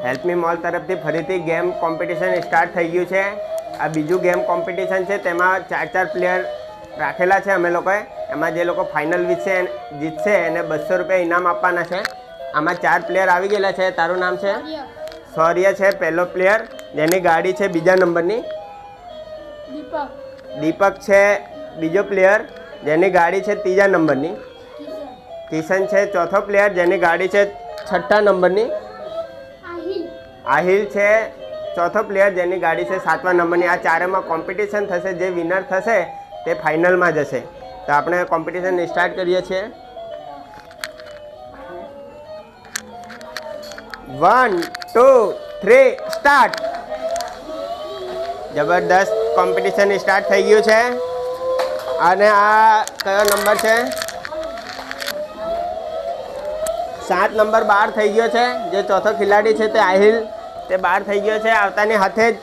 Help me mall તરફથી ફરીથી game competition start થઈ ગયું છે. આ બીજું ગેમ કોમ્પિટિશન છે, તેમાં 4 પ્લેયર રાખેલા છે અમે લોકોએ. એમાં જે લોકો ફાઇનલ જીતશે એને 200 રૂપિયા ઇનામ આપવાના છે. આમાં 4 પ્લેયર આવી ગયેલા છે. તારું નામ છે? શૌર્ય છે પહેલો પ્લેયર, જેની ગાડી છે બીજા નંબરની. દીપક છે બીજો પ્લેયર, જેની ગાડી છે ત્રીજા નંબરની. કિશન છે ચોથો પ્લેયર, જેની ગાડી છે 6ઠ્ઠા નંબરની. આહિલ છે ચોથો પ્લેયર, જેની ગાડી છે 7મા નંબરની. આ ચારેમાં કોમ્પિટિશન થશે. જે વિનર થશે તે ફાઇનલમાં જશે. તો આપણે કોમ્પિટિશન સ્ટાર્ટ કરીએ છીએ. 1 2 3 સ્ટાર્ટ. જબરદસ્ત કોમ્પિટિશન સ્ટાર્ટ થઈ ગયું છે. અને આ કયો નંબર છે? 7 નંબર બહાર થઈ ગયો છે. જે ચોથો ખેલાડી છે તે આહિલ, તે બહાર થઈ ગયો છે આવતાની હાથે જ.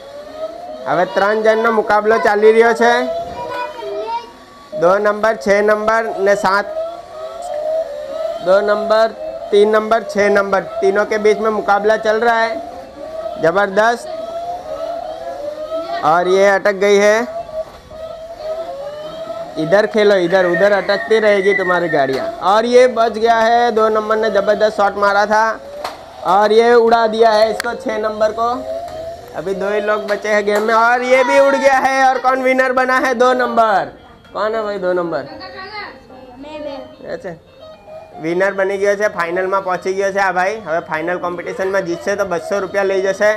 હવે 3 જણનો મુકાબલો ચાલી રહ્યો છે. 2 નંબર 6 નંબર ने 7, 2 नंबर 3 नंबर 6 नंबर, तीनों के बीच में मुकाबला चल रहा है. जबरदस्त. और ये अटक गई है. इधर खेलो, इधर उधर अटकती रहेगी तुम्हारी गाड़ियाँ. और ये बच गया है. 2 नंबर ने जबरदस्त शॉट मारा था और ये उड़ा दिया है इसको 6 नंबर को. अभी 2 ही लोग बचे हैं गेम में और ये भी उड़ गया है. और कौन विनर बना है? 2 नंबर. कौन है भाई 2 नंबर? अच्छा, વિનર બની ગયો છે. ફાઇનલમાં પહોંચી ગયો છે આ ભાઈ. હવે ફાઇનલ કોમ્પિટિશનમાં જીતશે તો 200 રૂપિયા લઈ જશે.